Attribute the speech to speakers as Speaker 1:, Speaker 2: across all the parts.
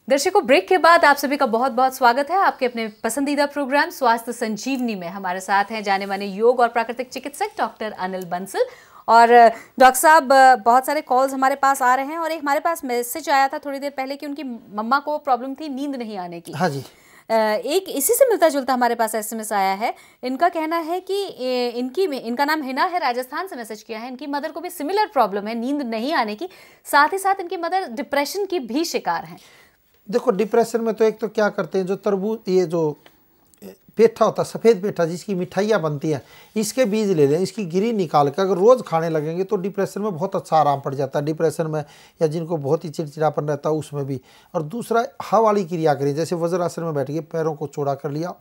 Speaker 1: दर्शकों, ब्रेक के बाद आप सभी का बहुत बहुत स्वागत है आपके अपने पसंदीदा प्रोग्राम स्वास्थ्य संजीवनी में। हमारे साथ हैं जाने माने योग और प्राकृतिक चिकित्सक डॉक्टर अनिल बंसल। और डॉक्टर साहब, बहुत सारे कॉल्स हमारे पास आ रहे हैं और एक हमारे पास मैसेज आया था थोड़ी देर पहले कि उनकी मम्मा को प्रॉब्लम थी नींद नहीं आने की।
Speaker 2: हाँ जी।
Speaker 1: एक इसी से मिलता जुलता हमारे पास एसएमएस आया है। इनका कहना है कि इनका नाम हिना है, राजस्थान से मैसेज किया है। इनकी मदर को भी सिमिलर प्रॉब्लम है, नींद नहीं आने की। साथ ही साथ इनकी मदर डिप्रेशन की भी शिकार हैं।
Speaker 2: देखो, डिप्रेशन में तो एक तो क्या करते हैं, जो तरबूज, ये जो पेठा होता है, सफ़ेद पेठा जिसकी मिठाइयाँ बनती हैं, इसके बीज ले लें, इसकी गिरी निकाल कर अगर रोज़ खाने लगेंगे तो डिप्रेशन में बहुत अच्छा आराम पड़ जाता है। डिप्रेशन में या जिनको बहुत ही चिड़चिड़ापन रहता है उसमें भी। और दूसरा, हा वाली क्रिया करें, जैसे वज्रासन में बैठ के पैरों को चौड़ा कर लिया,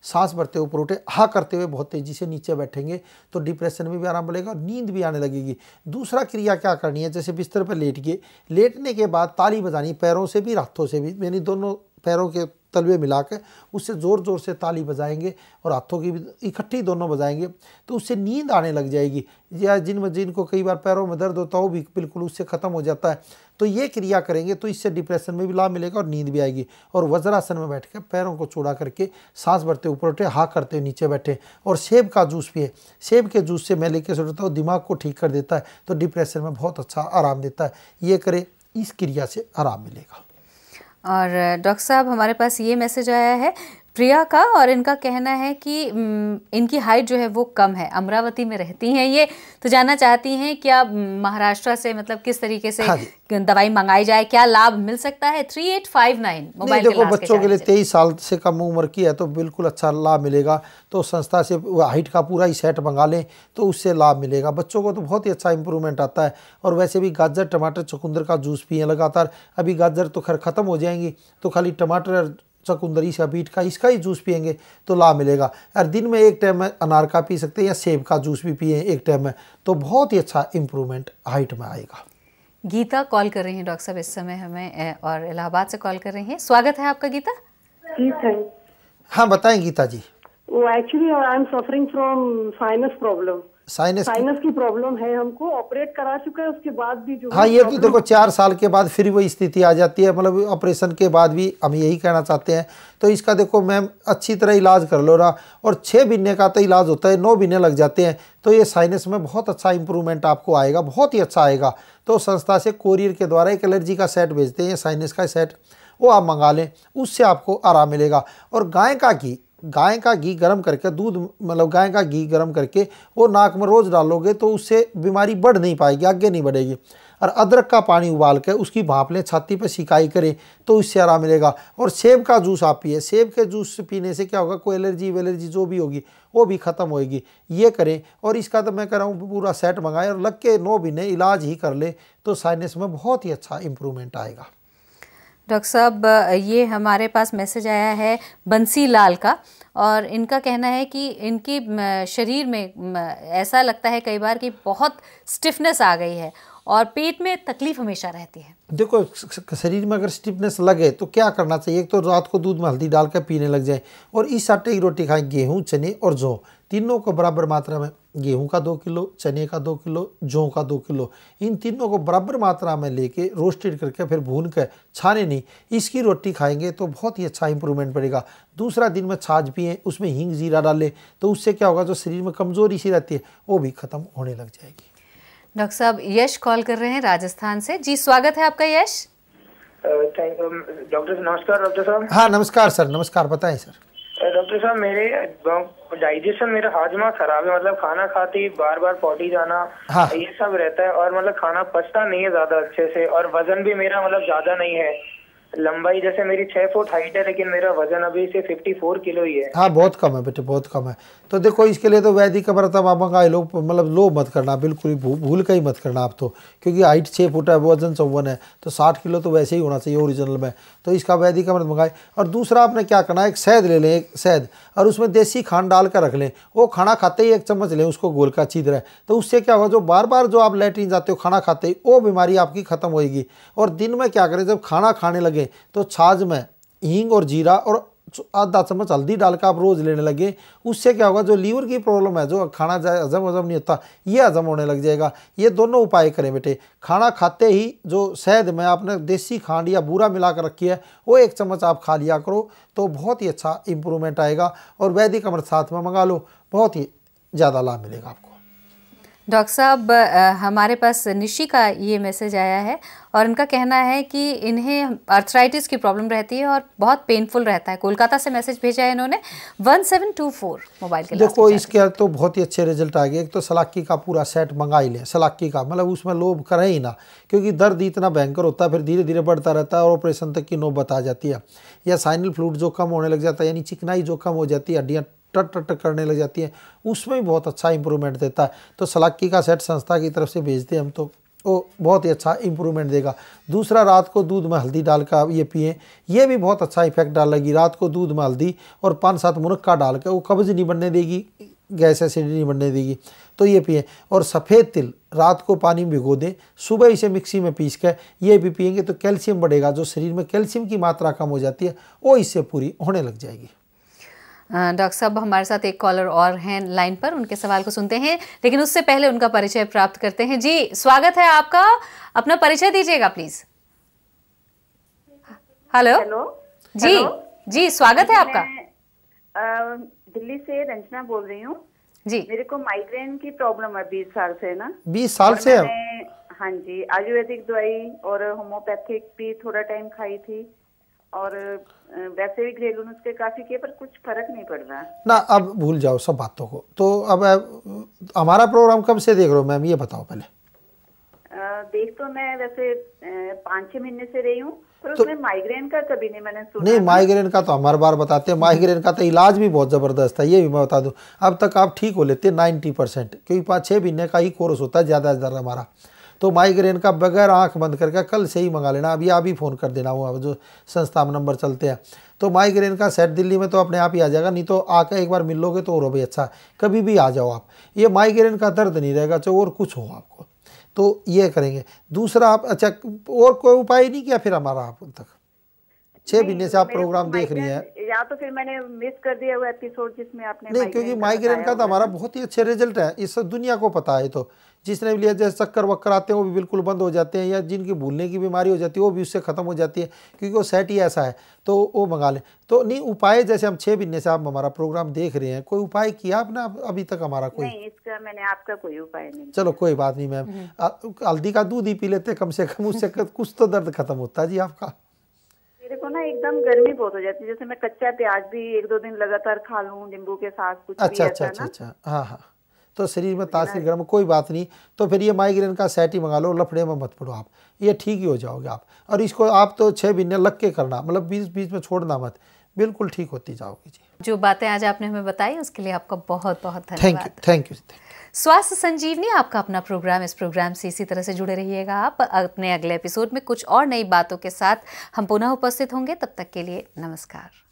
Speaker 2: सांस भरते ऊपर उठे, हा करते हुए बहुत तेज़ी से नीचे बैठेंगे तो डिप्रेशन में भी आराम मिलेगा और नींद भी आने लगेगी। दूसरा क्रिया क्या करनी है, जैसे बिस्तर पर लेट गए, लेटने के बाद ताली बजानी, पैरों से भी हाथों से भी, यानी दोनों पैरों के तलवे मिलाकर उससे ज़ोर ज़ोर से ताली बजाएंगे और हाथों की भी इकट्ठी दोनों बजाएंगे तो उससे नींद आने लग जाएगी। या जिनको कई बार पैरों में दर्द होता है वो भी बिल्कुल उससे ख़त्म हो जाता है। तो ये क्रिया करेंगे तो इससे डिप्रेशन में भी लाभ मिलेगा और नींद भी आएगी। और वज्रासन में बैठ कर पैरों को चौड़ा करके सांस भरते ऊपर उठे, हाँ करते हुए नीचे बैठे और सेब का जूस पिए। सेब के जूस से मैं लेके सोचता हूँ दिमाग को ठीक कर देता है तो डिप्रेशन में बहुत अच्छा आराम देता है। ये करें, इस क्रिया से आराम मिलेगा।
Speaker 1: और डॉक्टर साहब, हमारे पास ये मैसेज आया है प्रिया का और इनका कहना है कि इनकी हाइट जो है वो कम है, अमरावती में रहती हैं ये, तो जानना चाहती हैं क्या महाराष्ट्र से मतलब किस तरीके से दवाई मंगाई जाए, क्या लाभ मिल सकता है। 3859 मोबाइल।
Speaker 2: देखो, बच्चों के लिए 23 साल से कम उम्र की है तो बिल्कुल अच्छा लाभ मिलेगा। तो संस्था से हाइट का पूरा ही सेट मंगा लें तो उससे लाभ मिलेगा। बच्चों को तो बहुत ही अच्छा इंप्रूवमेंट आता है। और वैसे भी गाजर, टमाटर, चुकंदर का जूस पिए लगातार। अभी गाजर तो खैर ख़त्म हो जाएंगी तो खाली टमाटर, चकुंदरी का, बीट का, इसका ही जूस पिएंगे तो लाभ मिलेगा। और दिन में एक टाइम में अनार का पी सकते हैं या सेब का जूस भी पिए एक टाइम में तो बहुत ही अच्छा इम्प्रूवमेंट हाइट में आएगा।
Speaker 1: गीता कॉल कर रही हैं डॉक्टर साहब इस समय हमें, और इलाहाबाद से कॉल कर रही हैं। स्वागत है आपका गीता
Speaker 3: जी। थैंक।
Speaker 2: हाँ बताएं गीता जी।
Speaker 3: वो actually I am suffering from sinus problem.
Speaker 2: Sinus
Speaker 3: की प्रॉब्लम है, हमको ऑपरेट करा चुका है, उसके बाद भी जो
Speaker 2: हाँ, ये तो देखो 4 साल के बाद फिर वही स्थिति आ जाती है। मतलब ऑपरेशन के बाद भी हम यही कहना चाहते हैं। तो इसका देखो मैम, अच्छी तरह इलाज कर लो ना। और 6 महीने का तो इलाज होता है, 9 महीने लग जाते हैं तो ये साइनस में बहुत अच्छा इंप्रूवमेंट आपको आएगा, बहुत ही अच्छा आएगा। तो संस्था से कोरियर के द्वारा एक एलर्जी का सेट भेजते हैं, साइनस का सेट, वो आप मंगा लें, उससे आपको आराम मिलेगा। और गाय का घी गर्म करके, दूध मतलब गाय का घी गर्म करके वो नाक में रोज़ डालोगे तो उससे बीमारी बढ़ नहीं पाएगी, आगे नहीं बढ़ेगी। और अदरक का पानी उबाल के उसकी भाप लें, छाती पर सिकाई करें तो इससे आराम मिलेगा। और सेब का जूस आप पिए, सेब के जूस पीने से क्या होगा, कोई एलर्जी जो भी होगी वो भी ख़त्म होएगी। ये करें। और इसका तो मैं कह रहा हूँ पूरा सेट मंगाएं और लग के 9 महीने इलाज ही कर ले तो साइनस में बहुत ही अच्छा इम्प्रूवमेंट आएगा।
Speaker 1: डॉक्टर साहब, ये हमारे पास मैसेज आया है बंसी लाल का और इनका कहना है कि इनके शरीर में ऐसा लगता है कई बार कि बहुत स्टिफनेस आ गई है और पेट में तकलीफ हमेशा रहती है।
Speaker 2: देखो, शरीर में अगर स्टिफनेस लगे तो क्या करना चाहिए, एक तो रात को दूध में हल्दी डालकर पीने लग जाए और इस आटे की रोटी खाएं। गेहूँ, चने और जौ तीनों को बराबर मात्रा में, गेहूं का 2 किलो, चने का 2 किलो, जौ का 2 किलो, इन तीनों को बराबर मात्रा में लेके रोस्टेड करके फिर भून कर, छाने नहीं, इसकी रोटी खाएंगे तो बहुत ही अच्छा इंप्रूवमेंट पड़ेगा। दूसरा, दिन में छाछ पिएं, उसमें हींग जीरा डालें तो उससे क्या होगा, जो शरीर में कमजोरी सी रहती है वो भी खत्म होने लग जाएगी।
Speaker 1: डॉक्टर साहब, यश कॉल कर रहे हैं राजस्थान से। जी, स्वागत है आपका यश।
Speaker 4: डॉक्टर नमस्कार। डॉक्टर साहब।
Speaker 2: हाँ नमस्कार सर, नमस्कार, बताएं सर।
Speaker 4: डॉक्टर साहब, मेरे डाइजेशन, मेरा हाजमा खराब है, मतलब खाना खाते ही बार बार पॉटी जाना,
Speaker 2: हाँ।
Speaker 4: ये सब रहता है और मतलब खाना पचता नहीं है ज्यादा अच्छे से। और वजन भी मेरा मतलब ज्यादा नहीं है, लंबाई जैसे मेरी 6 फुट हाइट है लेकिन मेरा वजन अभी से 54 किलो ही है।
Speaker 2: हाँ, बहुत कम है बेटे, बहुत कम है। तो देखो, इसके लिए तो वैदिक अमृत आप मंगाए लो, मतलब लो मत करना, बिल्कुल ही भूल का ही मत करना आप तो, क्योंकि हाइट 6 फुट है, वजन 54 है तो 60 किलो तो वैसे ही होना चाहिए ओरिजिनल में। तो इसका वैदिक अमृत मंगाए। और दूसरा, आपने क्या करना है, एक शहद ले लें, एक शहद, और उसमें देसी खांड डाल कर रख लें। वो खाना खाते ही 1 चम्मच लें, उसको गोल का अच्छी तरह। तो उससे क्या होगा, जो बार बार जो आप लैट्रिन जाते हो खाना खाते ही, वो बीमारी आपकी खत्म होएगी। और दिन में क्या करें, जब खाना खाने लगे तो छाछ में हींग और जीरा और आधा चम्मच हल्दी डालकर आप रोज लेने लगे, उससे क्या होगा, जो लीवर की प्रॉब्लम है, जो खाना हजम नहीं होता, ये हजम होने लग जाएगा। ये दोनों उपाय करें बेटे। खाना खाते ही जो शहद में आपने देसी खांड या बूरा मिला कर रखी है, वो 1 चम्मच आप खा लिया करो, तो बहुत ही अच्छा इंप्रूवमेंट आएगा। और वैदिक अमृत साथ में मंगा लो, बहुत ही ज़्यादा लाभ मिलेगा आपको।
Speaker 1: डॉक्टर साहब, हमारे पास निशी का ये मैसेज आया है और उनका कहना है कि इन्हें आर्थराइटिस की प्रॉब्लम रहती है और बहुत पेनफुल रहता है। कोलकाता से मैसेज भेजा है इन्होंने 1724 मोबाइल के।
Speaker 2: देखो इसके तो बहुत ही अच्छे रिजल्ट आ गए। एक तो सलाकी का पूरा सेट मंगा ही लें, सलाकी का, मतलब उसमें लोभ करें ही ना, क्योंकि दर्द इतना भयंकर होता है, फिर धीरे धीरे बढ़ता रहता है और ऑपरेशन तक की नौबत आ जाती है। या साइनल फ्लूइड जो कम होने लग जाता है, यानी चिकनाई जो कम हो जाती है, हड्डियाँ टट टट करने लग जाती है, उसमें भी बहुत अच्छा इंप्रूवमेंट देता है। तो सलाकी का सेट संस्था की तरफ से भेजते हैं हम, तो वो बहुत ही अच्छा इंप्रूवमेंट देगा। दूसरा, रात को दूध में हल्दी डालकर आप ये पिएं, ये भी बहुत अच्छा इफेक्ट डालेगी। रात को दूध में हल्दी और 5-7 मुनक्का डालकर, वो कब्ज नहीं बनने देगी, गैस एसिडिटी नहीं बनने देगी, तो ये पिएं। और सफ़ेद तिल रात को पानी में भिगो दें, सुबह इसे मिक्सी में पीस कर ये भी पिएंगे तो कैल्शियम बढ़ेगा। जो शरीर में कैल्शियम की मात्रा कम हो जाती है, वो इससे पूरी होने लग जाएगी।
Speaker 1: डॉक्टर साहब, हमारे साथ एक कॉलर और हैं लाइन पर, उनके सवाल को सुनते हैं, लेकिन उससे पहले उनका परिचय प्राप्त करते हैं। जी, स्वागत है आपका, अपना परिचय दीजिएगा प्लीज। हेलो। जी जी, स्वागत है आपका।
Speaker 5: दिल्ली से रंजना बोल रही हूँ
Speaker 1: जी।
Speaker 5: मेरे को माइग्रेन की प्रॉब्लम है 20 साल से ना।
Speaker 2: 20 साल से?
Speaker 5: हाँ जी, आयुर्वेदिक दवाई और होम्योपैथिक भी थोड़ा टाइम खाई थी, और वैसे भी घरेलू नुस्खे काफी किए, पर कुछ फर्क नहीं पड़ रहा
Speaker 2: ना। अब भूल जाओ सब बातों को। तो अब हमारा प्रोग्राम कब से देख रहे हो मैम, ये बताओ पहले।
Speaker 5: देख तो मैं वैसे 5-6 महीने से रही हूँ, पर उसमें माइग्रेन का कभी नहीं मैंने सुना।
Speaker 2: नहीं, माइग्रेन का तो हम हर बार बताते हैं। माइग्रेन का तो इलाज भी बहुत ज़बरदस्त है, ये भी मैं बता दूं। अब तक आप ठीक हो लेते हैं 90%, क्योंकि 5-6 महीने का ही कोर्स होता है ज़्यादा से ज़्यादा हमारा। तो माइग्रेन का बगैर आंख बंद करके कल से ही मंगा लेना। अभी आप ही फ़ोन कर देना, वो जो संस्था में नंबर चलते हैं। तो माइग्रेन का सेट दिल्ली में तो अपने आप ही आ जाएगा, नहीं तो आकर एक बार मिल लोगे तो और भी अच्छा। कभी भी आ जाओ आप, ये माइग्रेन का दर्द नहीं रहेगा, चाहे और कुछ हो आपको, तो ये करेंगे। दूसरा, आप अच्छा और कोई उपाय नहीं किया फिर हमारा आप तक? 6 महीने से आप प्रोग्राम देख रही हैं,
Speaker 5: या तो फिर मैंने मिस कर दिया वो एपिसोड जिसमें आपने
Speaker 2: नहीं, क्योंकि माइग्रेन का तो हमारा बहुत ही अच्छे रिजल्ट है, इस दुनिया को पता है। तो जिसने भी लिया, जैसे चक्कर वक्कर आते हैं वो भी बिल्कुल बंद हो जाते हैं, या जिनकी भूलने की बीमारी हो जाती है वो भी उससे खत्म हो जाती है, क्योंकि वो सेट ही ऐसा है। तो वो मंगा लें। तो नहीं, उपाय जैसे हम 6 महीने से आप हमारा प्रोग्राम देख रहे हैं, कोई उपाय किया आपने अभी तक हमारा? कोई
Speaker 5: नहीं, इसका मैंने आपका कोई उपाय नहीं।
Speaker 2: चलो कोई बात नहीं मैम, हल्दी का दूध ही पी लेते कम से कम, उससे कुछ तो दर्द खत्म होता है जी आपका।
Speaker 5: मेरे को ना एकदम गर्मी बहुत हो जाती है, जैसे मैं कच्चा प्याज भी 1-2 दिन लगातार खा लूं नींबू के साथ, कुछ
Speaker 2: अच्छा
Speaker 5: भी
Speaker 2: अच्छा
Speaker 5: ऐसा
Speaker 2: अच्छा अच्छा, हाँ हाँ, तो शरीर में तासीर गर्म, कोई बात नहीं। तो फिर ये माइग्रेन का सेट ही मंगा लो, लफड़े में मत पड़ो आप, ये ठीक ही हो जाओगे आप। और इसको आप तो 6 महीने लग के करना, मतलब बीच में छोड़ना मत, बिल्कुल ठीक होती जाओगी जी।
Speaker 1: जो बातें आज आपने हमें बताई उसके लिए आपका बहुत बहुत धन्यवाद।
Speaker 2: Thank you.
Speaker 1: स्वास्थ्य संजीवनी आपका अपना प्रोग्राम, इस प्रोग्राम से इसी तरह से जुड़े रहिएगा आप। अपने अगले एपिसोड में कुछ और नई बातों के साथ हम पुनः उपस्थित होंगे, तब तक के लिए नमस्कार।